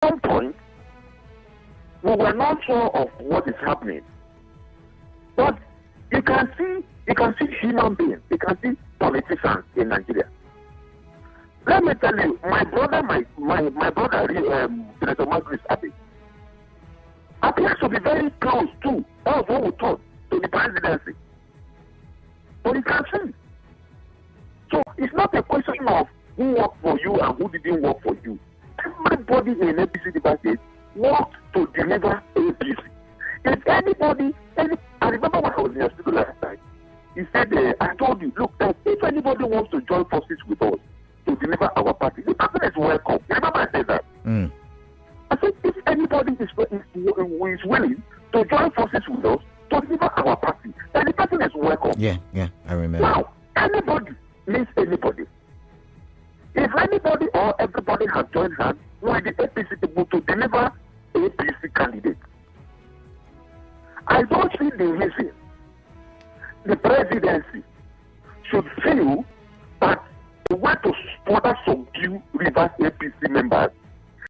some point, we were not sure of what is happening. But you can see human beings, you can see politicians in Nigeria. Let me tell you, my brother, Senator Margaret Abbey, appears to be very close to, that was what we thought, to the presidency. But you can see. So it's not a question of who worked for you and who didn't work for you. Everybody in APC Rivers worked to deliver APC. If anybody, I remember when I was in your studio last night, he said, I told you, look, if anybody wants to join forces with us to deliver our party, the person is welcome. Remember I said that? I said, if anybody is willing to join forces with us to deliver our party, then the person is welcome. Yeah, I remember. Now, anybody means anybody. If anybody or everybody has joined hands with the APC people to deliver APC candidates, I don't see the reason the presidency should feel that the way to further subdue Rivers APC members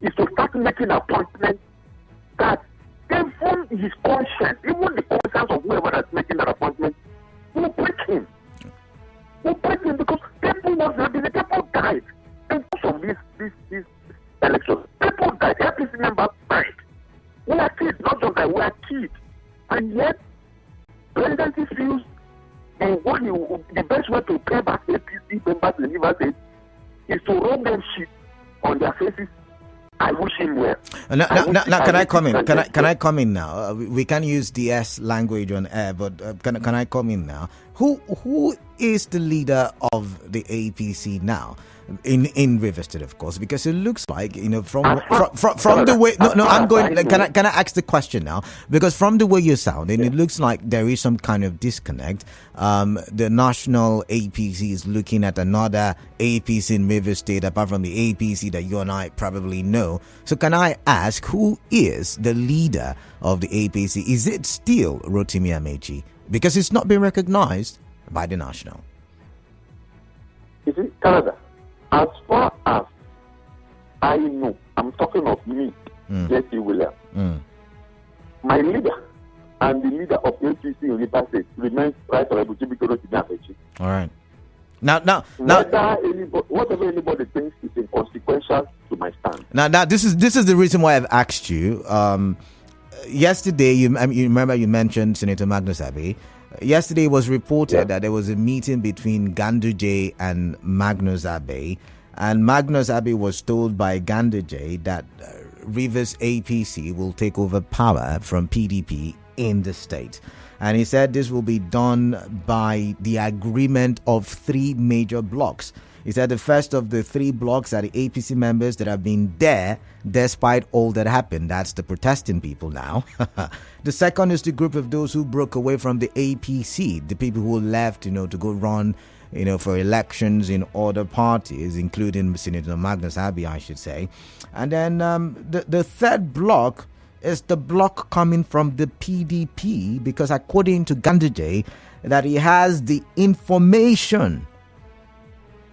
is to start making appointments that even his conscience, even the conscience of whoever that's making that appointment, will break him. Because people died in most of these elections. People died. APC members died. We are kids, not just that we are kids. And yet, presidency feels the best way to pay back APC members in Rivers State is to rub them shit on their faces. I wish him well. Now, can I come in? Can I come in now? We can use the S language on air, but can I come in now? Who is the leader of the APC now? In Rivers State, of course, because it looks like, from the way. No, I'm going. Can I ask the question now? Because from the way you're sounding, it looks like there is some kind of disconnect. The national APC is looking at another APC in Rivers State, apart from the APC that you and I probably know. So, can I ask, who is the leader of the APC? Is it still Rotimi Amaechi? Because it's not been recognized by the national. Is it Canada? As far as I know, I'm talking of me, Jesse Williams. My leader and the leader of APC in Rivers State remains Right Honorable Rotimi Amaechi. All right. Now, whatever anybody thinks is inconsequential to my stand. Now, this is the reason why I've asked you. Yesterday, you remember you mentioned Senator Magnus Abbey. Yesterday it was reported that there was a meeting between Ganduje and Magnus Abbey, and Magnus Abbey was told by Ganduje that Rivers APC will take over power from PDP in the state. And he said this will be done by the agreement of 3 major blocks. He said the first of the 3 blocks are the APC members that have been there despite all that happened. That's the protesting people now. The second is the group of those who broke away from the APC, the people who left, to go run, for elections in other parties, including Senator Magnus Abbey, I should say. And then the third block is the block coming from the PDP, because according to Ganduje, that he has the information.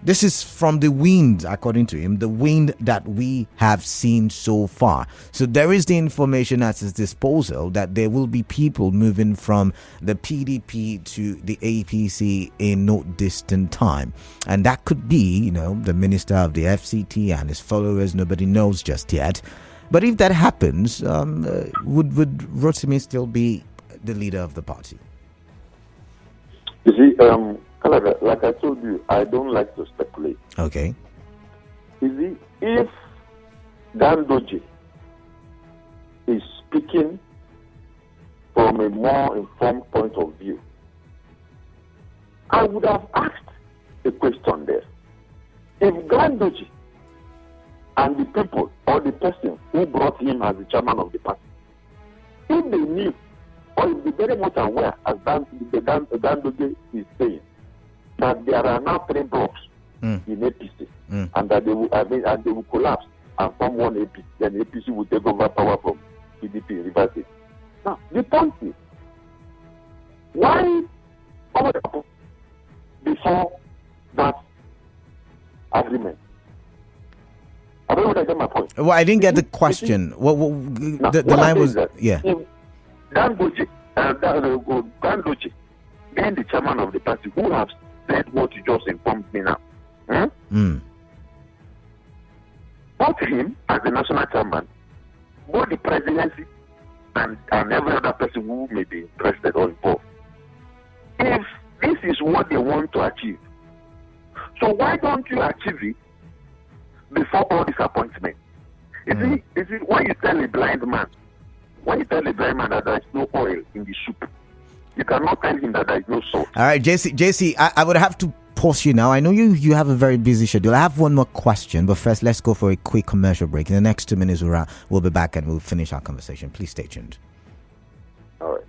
This is from the wind, according to him, the wind that we have seen so far. So there is the information at his disposal that there will be people moving from the PDP to the APC in no distant time. And that could be, the minister of the FCT and his followers. Nobody knows just yet. But if that happens, would Rotimi still be the leader of the party? You see, Canada, like I told you, I don't like to speculate. Okay. You see, if Ganduje is speaking from a more informed point of view, I would have asked a question there. If Ganduje and the people or the person who brought him as the chairman of the party, if they knew or if they very much aware, as Ganduje is saying, that there are now 3 blocks in APC, and that they will collapse and form one APC, then APC will take over power from PDP in Rivers State. Now, the point is, why before that agreement? I don't know what I get my point. Well, I didn't get the question. The line was yeah. Dangote, Dangote, being the chairman of the party, who have said what you just informed me now. Both him as the national chairman, both the presidency and every other person who may be interested or involved. If this is what they want to achieve, so why don't you achieve it before all disappointment? Is it when you tell a blind man that there is no oil in the soup, you cannot tell him that there is no salt. All right, JC, I would have to pause you now. I know you have a very busy schedule. I have one more question, but first let's go for a quick commercial break. In the next 2 minutes, we'll be back and we'll finish our conversation. Please stay tuned. All right.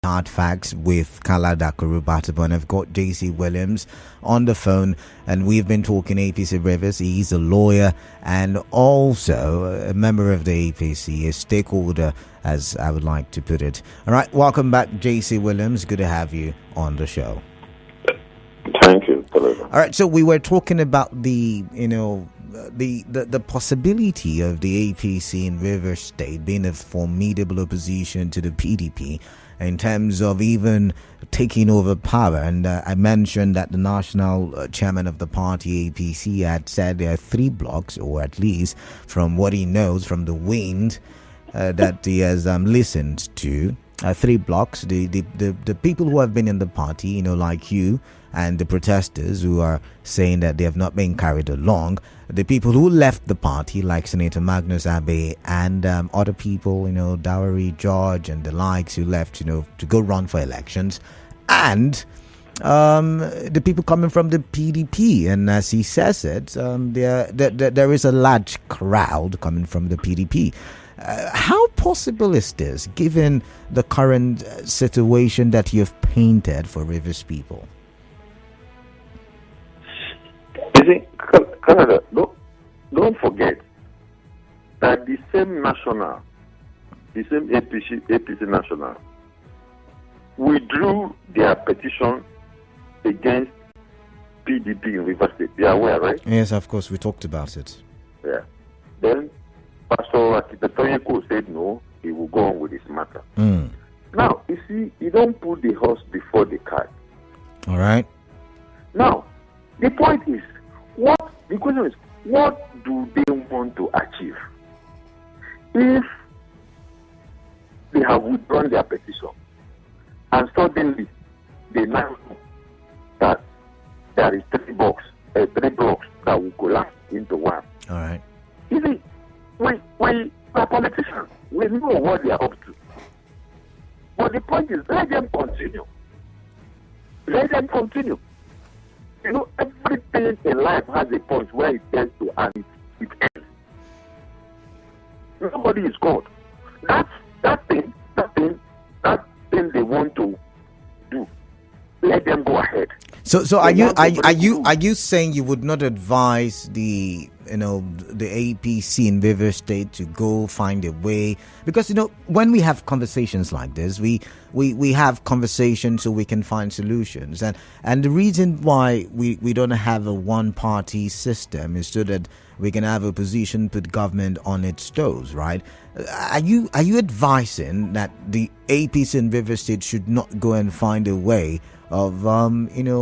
Hard facts with Kala Dakurubatabu, and I've got JC Williams on the phone, and we've been talking APC Rivers. He's a lawyer and also a member of the APC, a stakeholder, as I would like to put it. All right, welcome back, JC Williams. Good to have you on the show. Thank you. All right, so we were talking about the possibility of the APC in Rivers State being a formidable opposition to the PDP in terms of even taking over power. And I mentioned that the national chairman of the party, APC, had said there are 3 blocks, or at least from what he knows from the wind that he has listened to, 3 blocks. The people who have been in the party, like you, and the protesters who are saying that they have not been carried along, the people who left the party, like Senator Magnus Abe and other people, Dowry George and the likes, who left, to go run for elections, and the people coming from the PDP. And as he says it, there is a large crowd coming from the PDP. How possible is this, given the current situation that you've painted for Rivers people? You see, Canada, don't forget, that the same APC national, withdrew their petition against PDP in Rivers State. You are aware, right? Yes, of course. We talked about it. Yeah. Then Pastor Akitatoyeko said no, he will go on with his matter. Now, you see, you don't put the horse before the cart. All right. Now, the point is, the question is, what do they want to achieve? If they have withdrawn their petition and suddenly they now know that there is three blocks that will collapse into one. All right. You see, we are politicians. We know what they are up to. But the point is, let them continue. Let them continue. You know, everything in life has a point where it tends to and it ends. Nobody is God. That thing they want to do, let them go ahead. So are you saying you would not advise the APC in Rivers State to go find a way? Because when we have conversations like this, we have conversations so we can find solutions, and the reason why we don't have a one party system is so that we can have opposition put government on its toes, right? Are you advising that the APC in Rivers State should not go and find a way of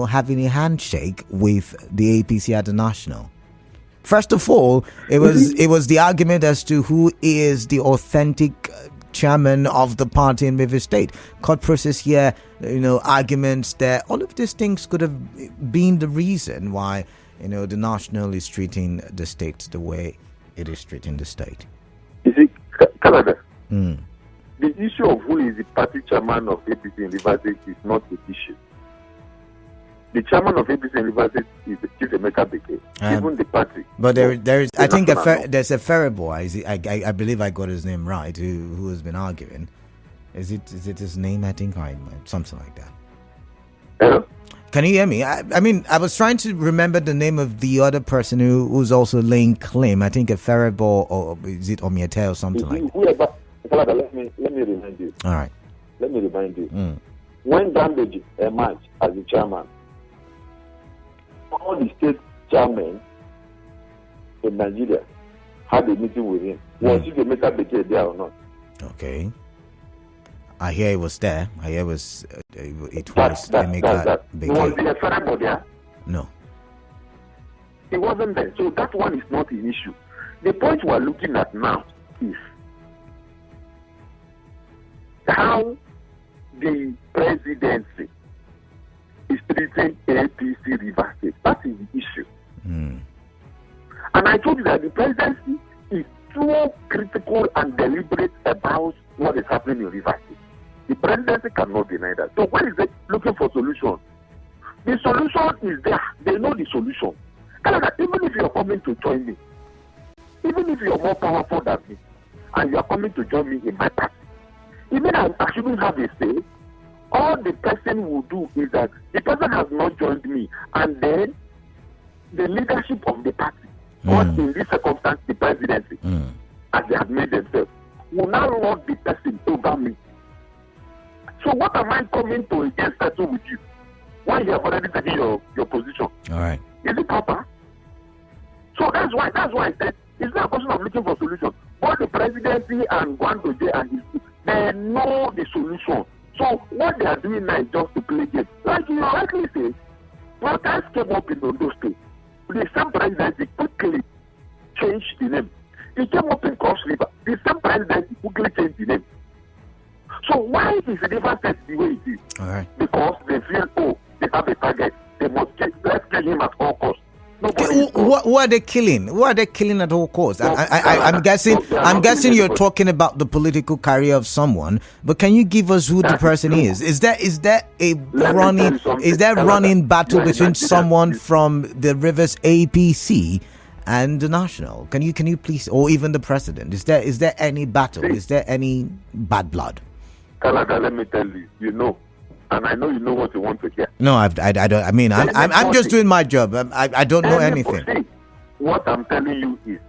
having a handshake with the APC at the national? First of all, it was the argument as to who is the authentic chairman of the party in Rivers State. Court process here, arguments there. All of these things could have been the reason why the national is treating the state the way it is treating the state. You see, Canada. The issue of who is the party chairman of APC in Rivers State is not the issue. The chairman of APC in Rivers State is the Chief Emeka Beke, even the party. But there is, I think, there's a ferry boy. I believe I got his name right. Who has been arguing? Is it his name? I think something like that. Hello? Can you hear me? I mean, I was trying to remember the name of the other person who's also laying claim. I think a ferry boy, or is it Omiete or something like that? Let me remind you. All right. Let me remind you. When Damage emerged as the chairman, all the state chairmen in Nigeria had a meeting with him. Was he Emeka Beke there or not? Okay. I hear it was there. I hear it was Emeka Beke. Was the referendum there? No. He wasn't there. So that one is not an issue. The point we are looking at now is how the presidency is treating APC Rivers State. That is the issue. And I told you that the presidency is too critical and deliberate about what is happening in Rivers State. The presidency cannot deny that. So when is it looking for solution? The solution is there. They know the solution. Canada, even if you are coming to join me, even if you are more powerful than me, and you are coming to join me in my party, even I shouldn't have a say. All the person will do is that the person has not joined me, and then the leadership of the party, or in this circumstance, the presidency, as they have made themselves, will now lord the person over me. So what am I coming to against settle with you? Why you have already taken your position? All right. Is it proper? So that's why I said it's not a question of looking for solution. Both the presidency and Gwandoje and his, they know the solution. So what they are doing now is just to play games. Like you rightly say, protests came up in Ondo State. The same presidency quickly changed the name. It came up in Cross River. The same presidency quickly changed the name. So why is the Rivers State the way it is? All right. Because they feel, they have a target. Let's kill him at all costs. Who are they killing? Who are they killing at all costs? I'm guessing you're talking about the political career of someone, but can you give us who the person is? Is there a running battle between someone from the Rivers APC and the national? Can you please, or even the president? Is there any battle? Is there any bad blood? Canada, let me tell you, and I know you know what you want to hear. No, I don't. I mean, I'm just doing my job. I don't know anything. What I'm telling you is,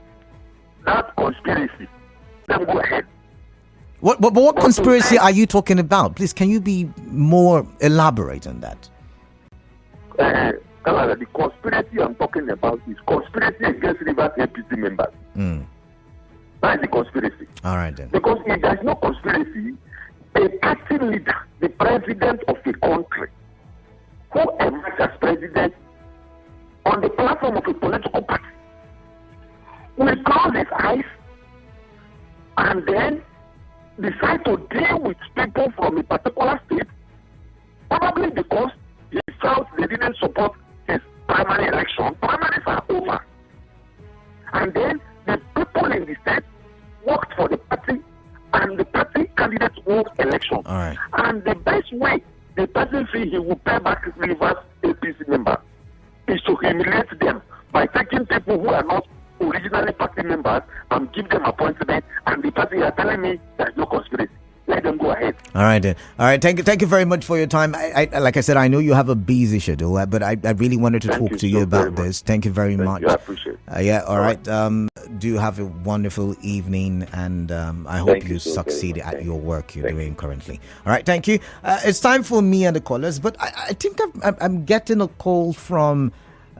that conspiracy, then go ahead. What conspiracy are you talking about? Please, can you be more elaborate on that? The conspiracy I'm talking about is conspiracy against Rivers APC members. That's the conspiracy. All right, then. Because if there's no conspiracy, a party leader, the president of the country, who emerges as president on the platform of a political party, will close his eyes and then decide to deal with people from a particular state, probably because he felt they didn't support his primary election. Primaries are over. And then the people in the state worked for the party, and the party candidates won election. All right. And the best way the person feels he will pay back Rivers APC members is to humiliate them by taking people who are not originally party members and give them appointment, and the party are telling me there's no conspiracy. Let them go ahead. All right, then. All right. Thank you very much for your time. I like I said, I know you have a busy schedule, but I really wanted to talk to you about this. Thank you very much. I appreciate it. Yeah. All right. Do have a wonderful evening, and I hope you succeed at your work you're doing currently. All right. Thank you. It's time for me and the callers, but I think I'm getting a call from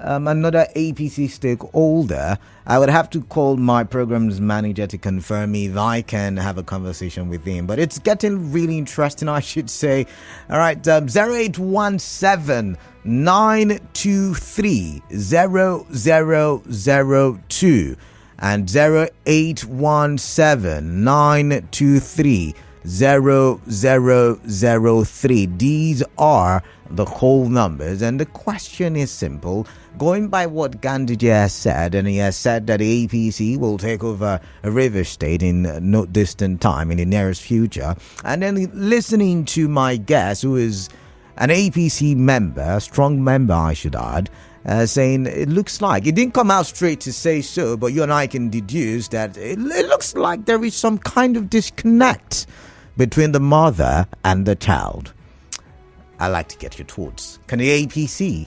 another APC stakeholder. I would have to call my programs manager to confirm if I can have a conversation with him. But it's getting really interesting, I should say. All right, 0817 923 0002 and 0817 923 0003. These are the whole numbers, and the question is simple. Going by what Gandhi has said, and he has said that the APC will take over a river state in no distant time, in the nearest future, and then listening to my guest, who is an APC member, a strong member I should add, saying it looks like, it didn't come out straight to say so, but you and I can deduce that it looks like there is some kind of disconnect between the mother and the child. I'd like to get your thoughts. Can the APC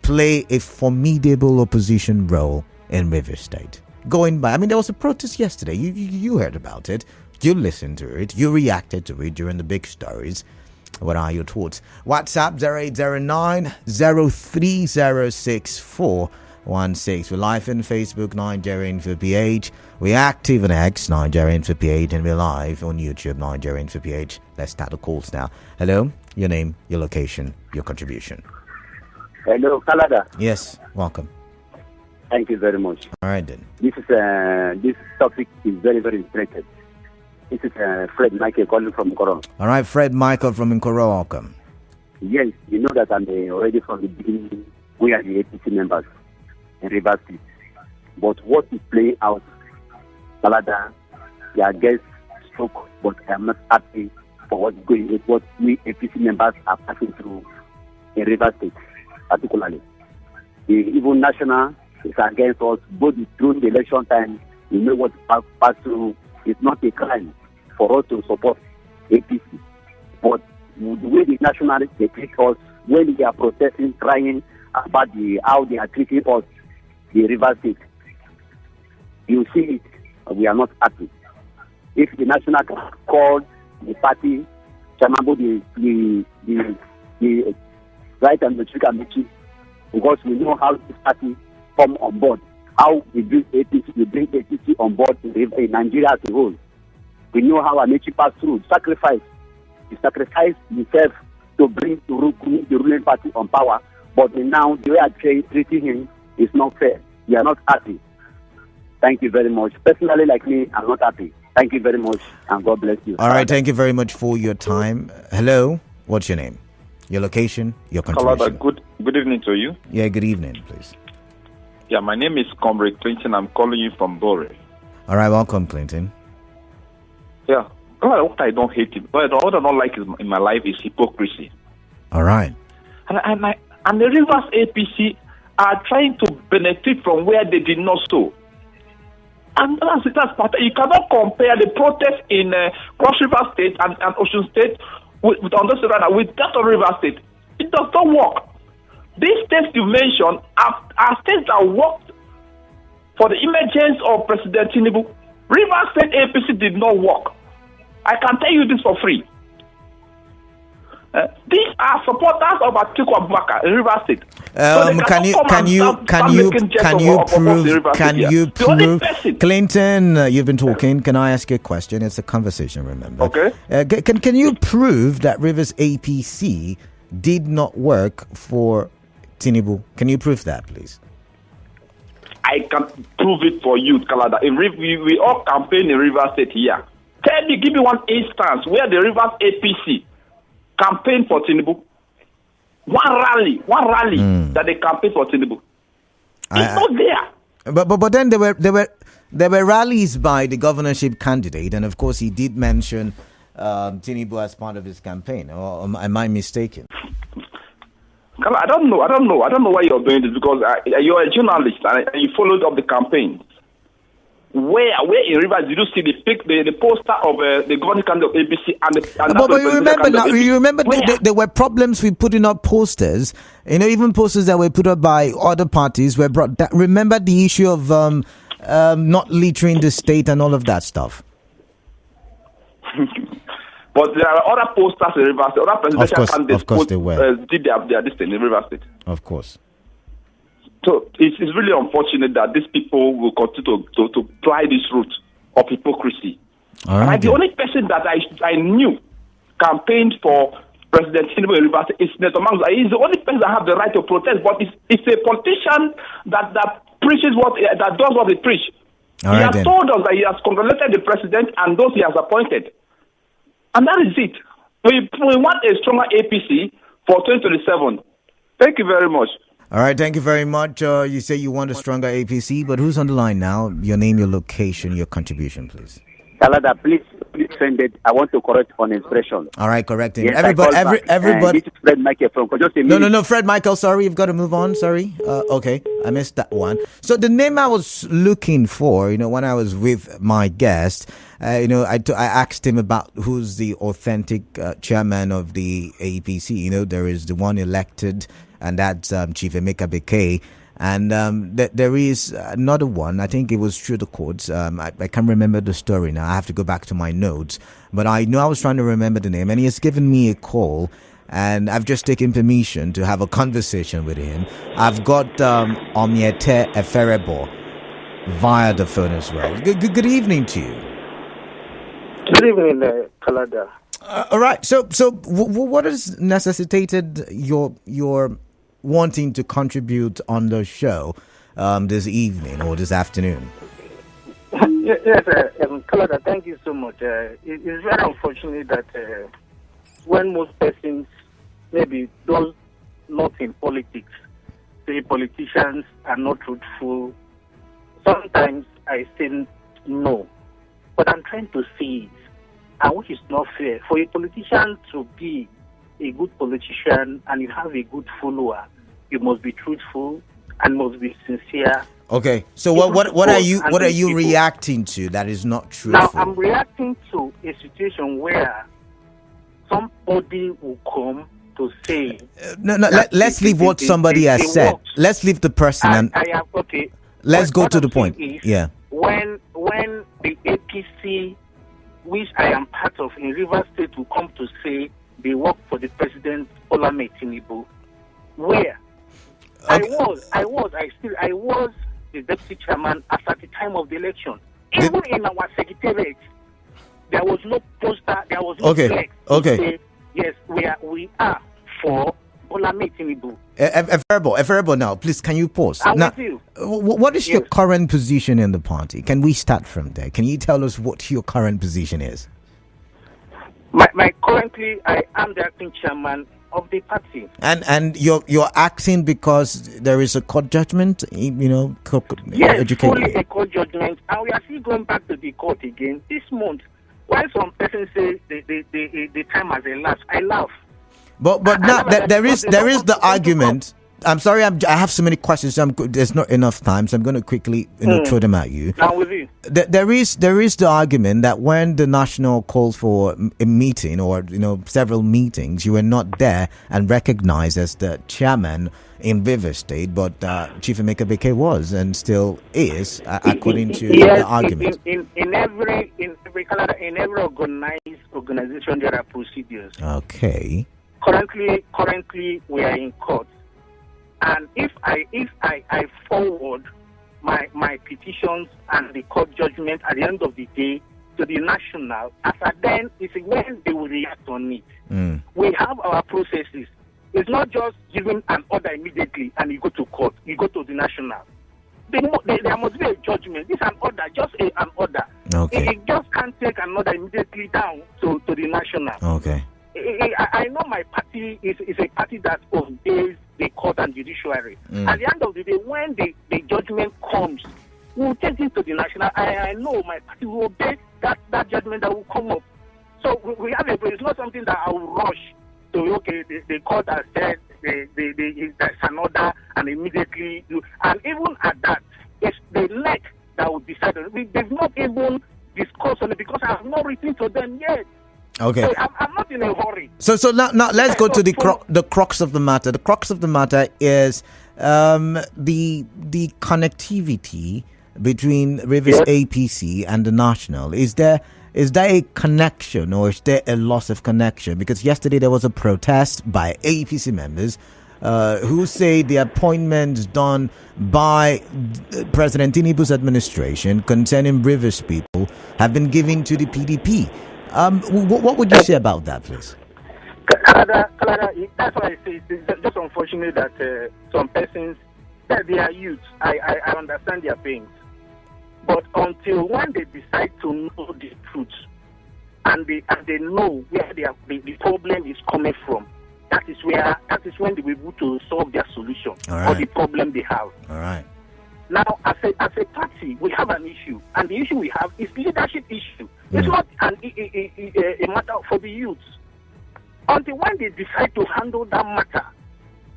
play a formidable opposition role in River State? Going by, there was a protest yesterday. You heard about it. You listened to it. You reacted to it during the big stories. What are your thoughts? WhatsApp 0809 0306416. We're live on Facebook, Nigerian for PH. We're active on X, Nigerian for PH, and we're live on YouTube, Nigerian for PH. Let's start the calls now. Hello, your name, your location, your contribution. Hello, Canada. Yes, welcome. Thank you very much. All right then. This topic is very, very interesting. This is Fred Michael calling from Nkoro. All right, Fred Michael from Nkoro, welcome. Yes, you know that I'm already from the beginning. We are the APC members in Rivers State. But what is playing out, Canada, they are guest stroke, but I am not happy for what's going on, what we APC members are passing through in Rivers State, particularly. Even national is against us, both during the election time. You know what pass through. It's not a crime for us to support APC. But the way the nationalists they treat us, when they are protesting, crying about how they are treating us, the River State, you see it, we are not happy. If the national called the party, Chamambo, the right and the Chikamichi, because we know how this party come on board, how we bring APC on board in Nigeria as a whole. We know how Amechi passed through, sacrifice. He sacrificed himself to bring the ruling party on power, but now the way I treating him is not fair. We are not happy. Thank you very much. Personally, like me, I'm not happy. Thank you very much, and God bless you. All right, thank you very much for your time. Hello, what's your name? Your location, your contribution. Good evening to you. Yeah, good evening, please. Yeah, my name is Comrade Clinton. I'm calling you from Bore. All right, welcome, Clinton. Yeah, what I don't hate it, what I don't like in my life is hypocrisy. All right. And the Rivers APC are trying to benefit from where they did not sow. And that's part. You cannot compare the protest in Cross River State and Ocean State with that of River State. It does not work. These states you mentioned are states that worked for the emergence of President Tinubu, Rivers State APC did not work. I can tell you this for free. These are supporters of Atiku Abubakar in Rivers State. Can you prove Clinton, you've been talking. Can I ask you a question? It's a conversation, remember? Okay. Can you prove that Rivers APC did not work for Tinubu? Can you prove that, please? I can prove it for you, Kalada. We all campaign in Rivers State here. Give me one instance where the Rivers APC campaigned for Tinubu. One rally that they campaigned for Tinubu. It's not there. But then there were rallies by the governorship candidate, and of course he did mention Tinubu as part of his campaign. Or am I mistaken? I don't know why you're doing this, because you're a journalist and you followed up the campaign. Where in Rivers did you see the poster of the governing candidate of ABC but you remember there were problems with putting up posters. Even posters that were put up by other parties were brought down. Remember the issue of not littering the state and all of that stuff. But there are other posters in Rivers State. Other presidential candidates of course they were. Did their this thing in Rivers State. Of course. So it's really unfortunate that these people will continue to ply this route of hypocrisy. All right, the only person that I knew campaigned for President Tinubu in Rivers State is Senator Magnusa. He's the only person that has the right to protest, but it's a politician that preaches that does what he preach. He has told us that he has congratulated the president and those he has appointed. And that is it. We want a stronger APC for 2027. Thank you very much. All right, thank you very much. You say you want a stronger APC, but who's on the line now? Your name, your location, your contribution, please. Kalada, please send it. I want to correct on expression. All right, correcting. Yes, everybody. This is Fred Michael from just a minute. No, Fred Michael. Sorry, you've got to move on. Sorry. Okay, I missed that one. So the name I was looking for, when I was with my guest, I asked him about who's the authentic chairman of the APC. There is the one elected, and that's Chief Emeka Bekee. And there is another one. I think it was through the courts. I can't remember the story now. I have to go back to my notes. But I know I was trying to remember the name. And he has given me a call. And I've just taken permission to have a conversation with him. I've got Omiete Eferebo via the phone as well. Good evening to you. Good evening, Kalada. All right. So what has necessitated your wanting to contribute on the show this evening or this afternoon? Yes, Kalada, thank you so much. It's very unfortunate that when most persons, maybe those not in politics, say politicians are not truthful, sometimes I say no. But I'm trying to see it, and which is not fair. For a politician to be a good politician and you have a good follower, you must be truthful and must be sincere. Okay, so what are you reacting to that is not truthful? Now I'm reacting to a situation where somebody will come to say. Let's leave what somebody has said. Let's leave the person okay. Let's go to the point. Yeah. When the APC, which I am part of in Rivers State, will come to say they work for the president Bola Tinubu, where I was the deputy chairman at the time of the election. Even in our secretariat, there was no poster, there was no flag to say, yes, we are for Bola Tinubu. Eferebo, now, please, can you pause? Now, what is your current position in the party? Can we start from there? Can you tell us what your current position is? Currently, I am the acting chairman of the party. And you're acting because there is a court judgment, yes, fully a court judgment, and we are still going back to the court again this month. While some persons say the time has elapsed, I laugh. But now there is the argument. I'm sorry, I have so many questions. There's not enough time, so I'm going to quickly throw them at you. Now with you. There is the argument that when the national called for a meeting or several meetings, you were not there and recognized as the chairman in Rivers State, but Chief Emeka Beke was and still is, according to the argument. In every organization, there are procedures. Okay. Currently, we are in court, and if I forward my petitions and the court judgment at the end of the day to the national, after then it's when they will react on it. We have our processes. It's not just giving an order immediately and you go to court, you go to the national. There must be a judgment. It's an order, just an order. Okay. It just can't take an order immediately down to the national. Okay. I know my party is a party that obeys the court and judiciary. At the end of the day, when the judgment comes, we'll take it to the national. I know my party will obey that judgment that will come up. So we have it's not something that I will rush. So, okay, the court has said there's an order and immediately do. And even at that, it's the NEC that will decide on it. They've not even discussed on it because I have not written to them yet. Okay. So I'm not in a hurry. So now let's go to the crux of the matter. The crux of the matter is the connectivity between Rivers APC and the National. Is there a connection or is there a loss of connection? Because yesterday there was a protest by APC members who say the appointments done by President Tinubu's administration concerning Rivers people have been given to the PDP. What would you say about that, please? Canada, that's why I say it's just unfortunate that some persons, that they are youth. I understand their pains. But until when they decide to know the truth and they know where the problem is coming from, that is when they will be able to solve their solution or the problem they have. All right. Now, as a party, we have an issue, and the issue we have is leadership issue. It's not a matter for the youths. Until when they decide to handle that matter,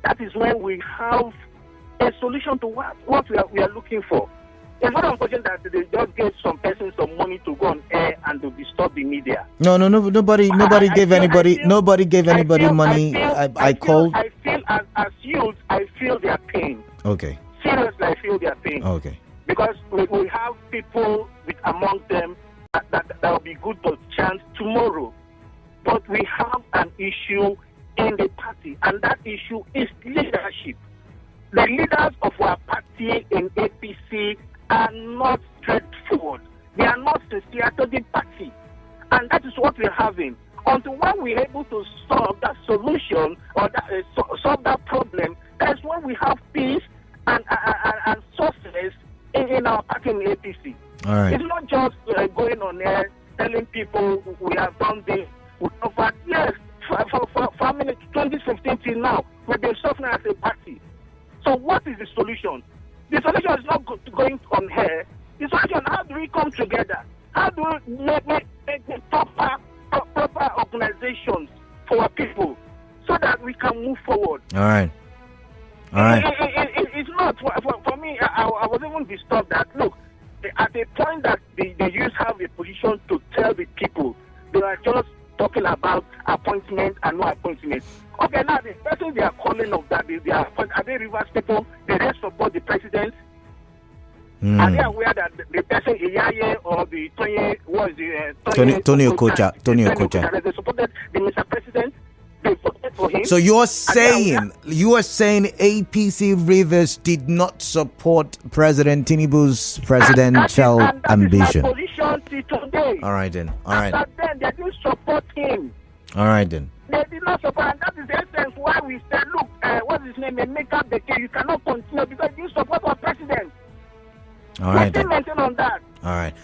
that is when we have a solution to what we are looking for. It's not unfortunate that they just gave some persons some money to go on air and to disturb the media. No, nobody gave anybody money. I called. I feel as youth, I feel their pain. Okay. Seriously, I feel their pain. Okay. Because we have people among them that will be good for chance tomorrow. But we have an issue in the party, and that issue is leadership. The leaders of our party in APC are not straightforward. They are not sincere to the party. And that is what we're having. Until when we're able to solve that solution or solve that problem, that's when we have peace and success in our party in APC. All right. It's not just going on there telling people we have done this. Yes, for 2015 till now, we've been suffering as a party. So what is the solution? The solution is not going on here. The solution, how do we come together? How do we make proper organizations for our people so that we can move forward? All right. It's not, for me, I was even disturbed that, look, at the point that the youth have a position to tell the people, they are just talking about appointment and no appointment. Okay, now the person they are calling of that, are they Rivers people? They don't support the president? Are they aware that the person Iyaye or the Tony Okocha, they supported the Mr. President? They voted for him? So you're saying APC Rivers did not support President Tinubu's presidential ambition? That is my position till today. All right then. All right. But then they didn't support him. All right then. They did not support, and that is the essence why we said, look, what's his name? Emeka Beke, you cannot continue because you support our president. All right. Let's mention on that. All right.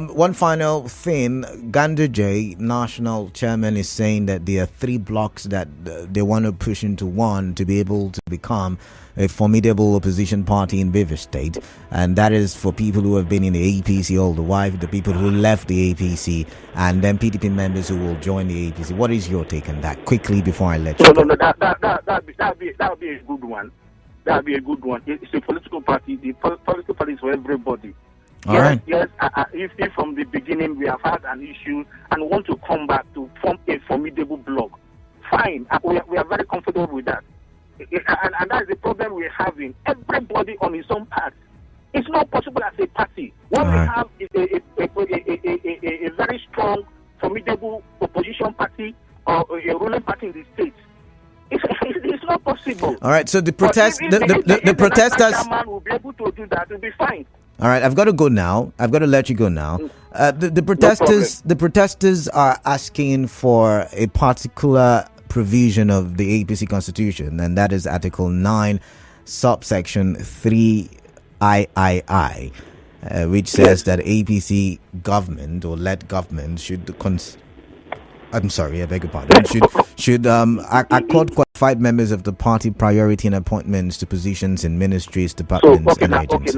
One final thing, Ganduje, national chairman, is saying that there are 3 blocks that they want to push into one to be able to become a formidable opposition party in Rivers State, and that is for people who have been in the APC all the while, the people who left the APC, and then PDP members who will join the APC. What is your take on that? Quickly before I let you go. No, that would be a good one. that would be a good one. It's a political party. The political party is for everybody. All right. Yes, if from the beginning we have had an issue and want to come back to form a formidable bloc, fine. We are very comfortable with that. And that's the problem we're having. Everybody on his own path. It's not possible as a party. What we have is a very strong, formidable opposition party or a ruling party in the state. It's not possible. All right. So the protest, the protesters will be able to do that. It'll be fine. All right, I've got to go now. I've got to let you go now. The protesters are asking for a particular provision of the APC Constitution, and that is Article 9, subsection 3II, which says that APC government or led government should should accord qualified members of the party priority in appointments to positions in ministries, departments, and agencies.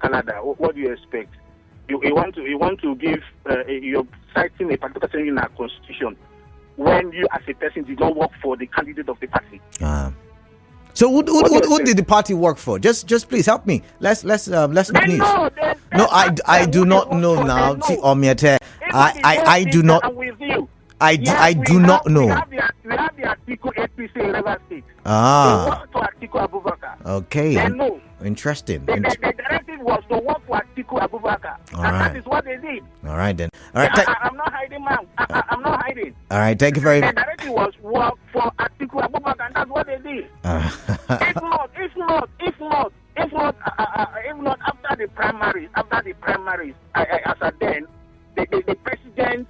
Canada, what do you expect? You want to give you're citing a particular thing in our constitution when you as a person did not work for the candidate of the party. So who did the party work for? Just please help me. Let's make news. No, I do not know now. I do not. I do not know. We have the Article APC Rivers State. Okay. Interesting. The directive was to work for Atiku Abubakar. All and right. that is what they did. All right then. All right. I'm not hiding, man. I'm not hiding. All right. Thank you very much. The directive was work for Atiku Abubakar, and that's what they did. If not after the primaries, as at then, the president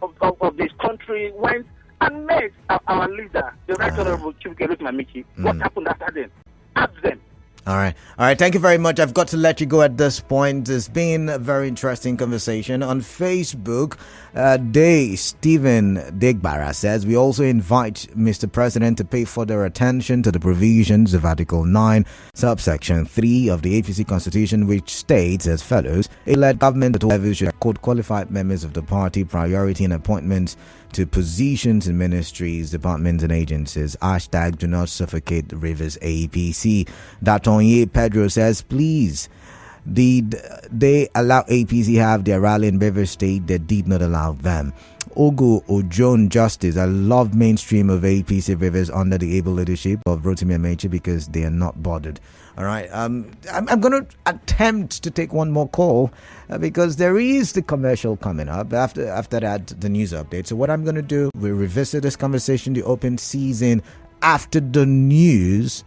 of this country went and met our leader, the Right Honorable Chief Mamiki. What happened after then? Ask them. All right. Thank you very much. I've got to let you go at this point. It's been a very interesting conversation. On Facebook, Stephen Digbara says, we also invite Mr. President to pay further attention to the provisions of Article 9, subsection 3 of the APC Constitution, which states as follows: a led government at all levels should accord qualified members of the party priority in appointments to positions in ministries, departments, and agencies. # do not suffocate Rivers APC. Datonye Pedro says, please, did they allow APC have their rally in Rivers State? They did not allow them. Ogo Ojon Justice, I love mainstream of APC Rivers under the able leadership of Rotimi Amechi because they are not bothered. All right, I'm going to attempt to take one more call because there is the commercial coming up. After that, the news update. So what I'm going to do, we'll revisit this conversation, the open season, after the news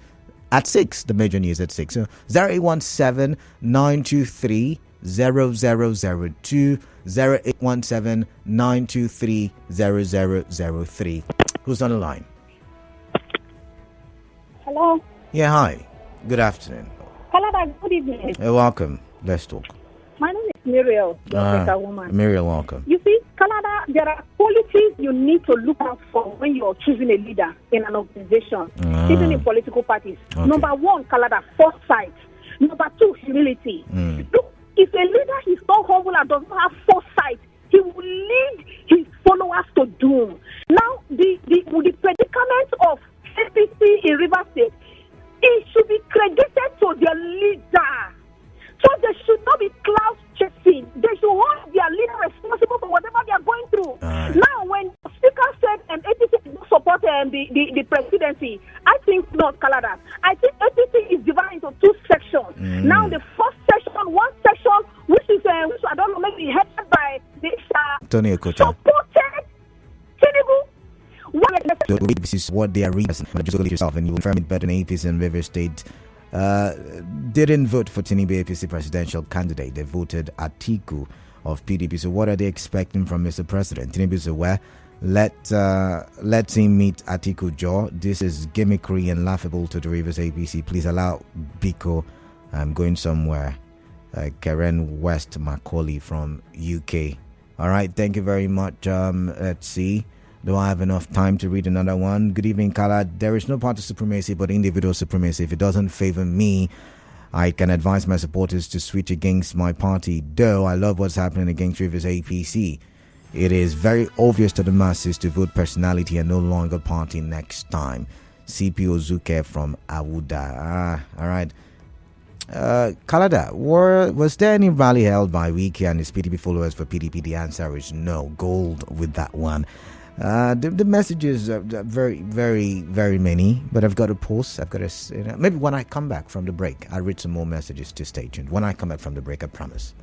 at 6, the major news at 6. So 0817-923-0002, 0817-923-0003. Who's on the line? Hello. Yeah, hi. Good afternoon. Hello, good evening. Welcome. Let's talk. My name is Muriel, the woman. Muriel, welcome. You see, Canada, there are qualities you need to look out for when you're choosing a leader in an organization, even in political parties. Okay. Number one, Canada, foresight. Number two, humility. Look, if a leader is not humble and does not have foresight, he will lead his followers to doom. Now, the predicament of APC in Rivers State, it should be credited to their leader. So there should not be cloud chasing. They should hold their leader responsible for whatever they are going through. Now, when the speaker said APC did not support the presidency, I think not, Canada. I think APC is divided into two sections. Now, the first section, one section, which I don't know, maybe headed by the Tony Okocha, supported Tinubu. This is what they are reading. Just look at yourself and you will confirm it better than APC in River State. Didn't vote for Tinubu APC presidential candidate. They voted Atiku of PDP. So what are they expecting from Mr. President? Tinubu is aware. Let's him meet Atiku Jaw. This is gimmickry and laughable to the Rivers APC. Please allow Biko. I'm going somewhere. Karen West Macaulay from UK. All right. Thank you very much. Let's see. Do I have enough time to read another one? Good evening, Kala. There is no party supremacy but individual supremacy. If it doesn't favor me, I can advise my supporters to switch against my party. Though I love what's happening against Rivers APC, it is very obvious to the masses to vote personality and no longer party next time. CP Ozuke from Awuda. All right. Kalada, was there any rally held by Wiki and his PDP followers for PDP? The answer is no. Gold with that one. The messages are very, very, very many, but I've got to pause. I've got to, maybe when I come back from the break, I'll read some more messages to stay tuned. When I come back from the break, I promise.